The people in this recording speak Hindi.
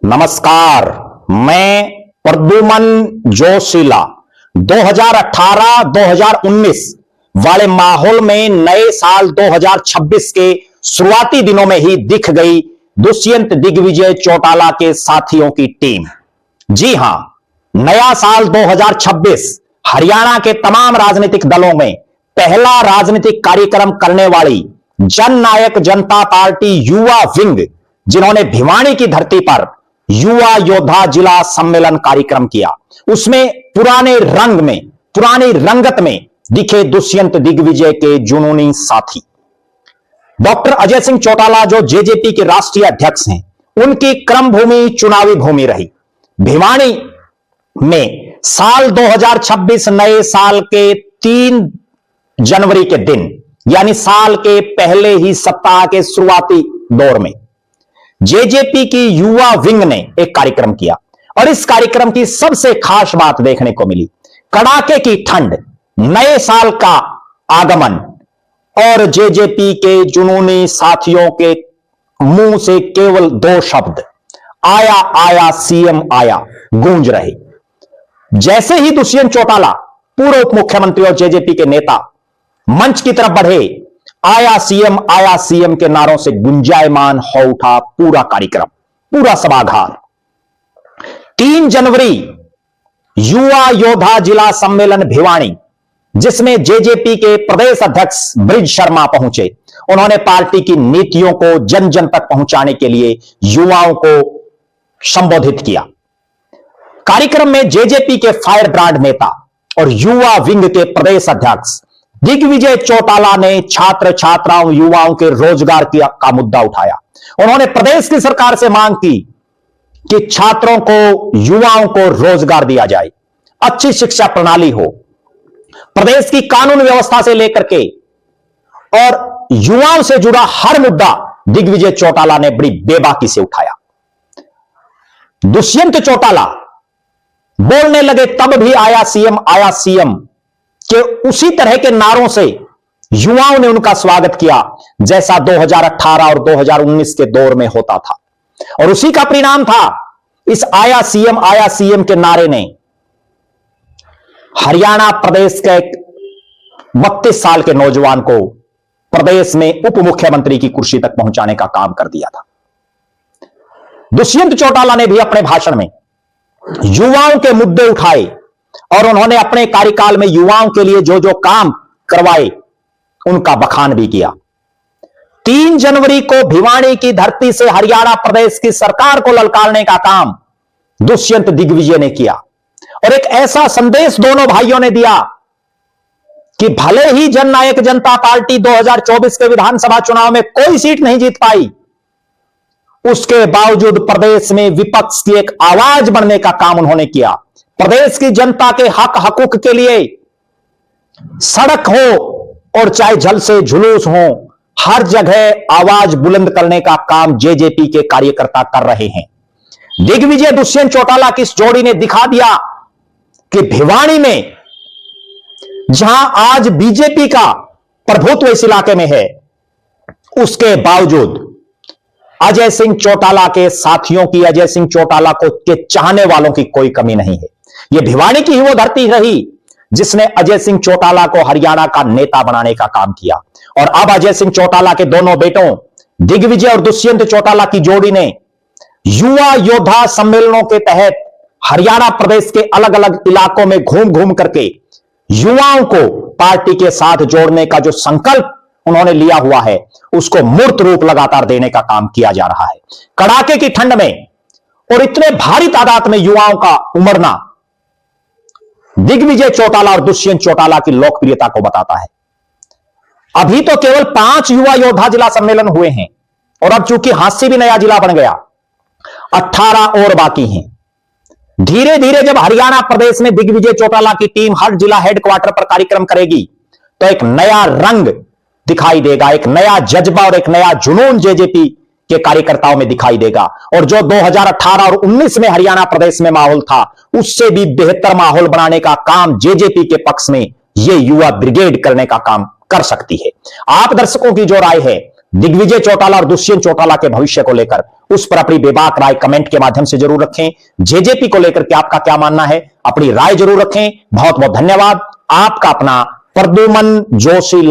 नमस्कार, मैं प्रद्युमन जोशीला 2018-2019 वाले माहौल में नए साल 2026 के शुरुआती दिनों में ही दिख गई दुष्यंत दिग्विजय चौटाला के साथियों की टीम। जी हां, नया साल 2026 हरियाणा के तमाम राजनीतिक दलों में पहला राजनीतिक कार्यक्रम करने वाली जननायक जनता पार्टी युवा विंग, जिन्होंने भिवानी की धरती पर युवा योद्धा जिला सम्मेलन कार्यक्रम किया, उसमें पुराने रंग में, पुरानी रंगत में दिखे दुष्यंत दिग्विजय के जुनूनी साथी। डॉक्टर अजय सिंह चौटाला, जो जेजेपी के राष्ट्रीय अध्यक्ष हैं, उनकी क्रम भूमि चुनावी भूमि रही। भिवानी में साल 2026 नए साल के 3 जनवरी के दिन, यानी साल के पहले ही सप्ताह के शुरुआती दौर में जेजेपी की युवा विंग ने एक कार्यक्रम किया और इस कार्यक्रम की सबसे खास बात देखने को मिली, कड़ाके की ठंड, नए साल का आगमन और जेजेपी के जुनूनी साथियों के मुंह से केवल 2 शब्द आया आया सीएम आया गूंज रहे। जैसे ही दुष्यंत चौटाला, पूर्व उप मुख्यमंत्री और जेजेपी के नेता, मंच की तरफ बढ़े, आया सीएम के नारों से गुंजायमान हो उठा पूरा कार्यक्रम, पूरा सभागार। 3 जनवरी युवा योद्धा जिला सम्मेलन भिवानी, जिसमें जेजेपी के प्रदेश अध्यक्ष ब्रिज शर्मा पहुंचे। उन्होंने पार्टी की नीतियों को जन जन तक पहुंचाने के लिए युवाओं को संबोधित किया। कार्यक्रम में जेजेपी के फायर ब्रांड नेता और युवा विंग के प्रदेश अध्यक्ष दिग्विजय चौटाला ने छात्र छात्राओं युवाओं के रोजगार का मुद्दा उठाया। उन्होंने प्रदेश की सरकार से मांग की कि छात्रों को, युवाओं को रोजगार दिया जाए, अच्छी शिक्षा प्रणाली हो, प्रदेश की कानून व्यवस्था से लेकर के और युवाओं से जुड़ा हर मुद्दा दिग्विजय चौटाला ने बड़ी बेबाकी से उठाया। दुष्यंत चौटाला बोलने लगे तब भी आया सीएम के उसी तरह के नारों से युवाओं ने उनका स्वागत किया, जैसा 2018 और 2019 के दौर में होता था। और उसी का परिणाम था इस आया सीएम के नारे ने हरियाणा प्रदेश के 32 साल के नौजवान को प्रदेश में उप मुख्यमंत्री की कुर्सी तक पहुंचाने का काम कर दिया था। दुष्यंत चौटाला ने भी अपने भाषण में युवाओं के मुद्दे उठाए और उन्होंने अपने कार्यकाल में युवाओं के लिए जो जो काम करवाए उनका बखान भी किया। 3 जनवरी को भिवानी की धरती से हरियाणा प्रदेश की सरकार को ललकारने का काम दुष्यंत दिग्विजय ने किया और एक ऐसा संदेश दोनों भाइयों ने दिया कि भले ही जननायक जनता पार्टी 2024 के विधानसभा चुनाव में कोई सीट नहीं जीत पाई, उसके बावजूद प्रदेश में विपक्ष की एक आवाज बनने का काम उन्होंने किया। प्रदेश की जनता के हक हकूक के लिए सड़क हो और चाहे जल से जुलूस हो, हर जगह आवाज बुलंद करने का काम जेजेपी के कार्यकर्ता कर रहे हैं। दिग्विजय दुष्यंत चौटाला की इस जोड़ी ने दिखा दिया कि भिवानी में, जहां आज बीजेपी का प्रभुत्व इस इलाके में है, उसके बावजूद अजय सिंह चौटाला के साथियों की, अजय सिंह चौटाला को के चाहने वालों की कोई कमी नहीं है। यह भिवानी की ही वो धरती रही जिसने अजय सिंह चौटाला को हरियाणा का नेता बनाने का काम किया। और अब अजय सिंह चौटाला के दोनों बेटों दिग्विजय और दुष्यंत चौटाला की जोड़ी ने युवा योद्धा सम्मेलनों के तहत हरियाणा प्रदेश के अलग अलग इलाकों में घूम घूम करके युवाओं को पार्टी के साथ जोड़ने का जो संकल्प उन्होंने लिया हुआ है, उसको मूर्त रूप लगातार देने का काम किया जा रहा है। कड़ाके की ठंड में और इतने भारी तादाद में युवाओं का उमड़ना दिग्विजय चौटाला और दुष्यंत चौटाला की लोकप्रियता को बताता है। अभी तो केवल 5 युवा योद्धा जिला सम्मेलन हुए हैं और अब चूंकि हांसी भी नया जिला बन गया, 18 और बाकी हैं। धीरे धीरे जब हरियाणा प्रदेश में दिग्विजय चौटाला की टीम हर जिला हेडक्वार्टर पर कार्यक्रम करेगी तो एक नया रंग दिखाई देगा, एक नया जज्बा और एक नया जुनून जेजेपी के कार्यकर्ताओं में दिखाई देगा। और जो 2018 और 19 में हरियाणा प्रदेश में माहौल था, उससे भी बेहतर माहौल बनाने का काम जेजेपी के पक्ष में यह युवा ब्रिगेड करने का काम कर सकती है। आप दर्शकों की जो राय है दिग्विजय चौटाला और दुष्यंत चौटाला के भविष्य को लेकर, उस पर अपनी बेबाक राय कमेंट के माध्यम से जरूर रखें। जेजेपी को लेकर के आपका क्या मानना है, अपनी राय जरूर रखें। बहुत बहुत धन्यवाद। आपका अपना प्रद्युमन जोशी।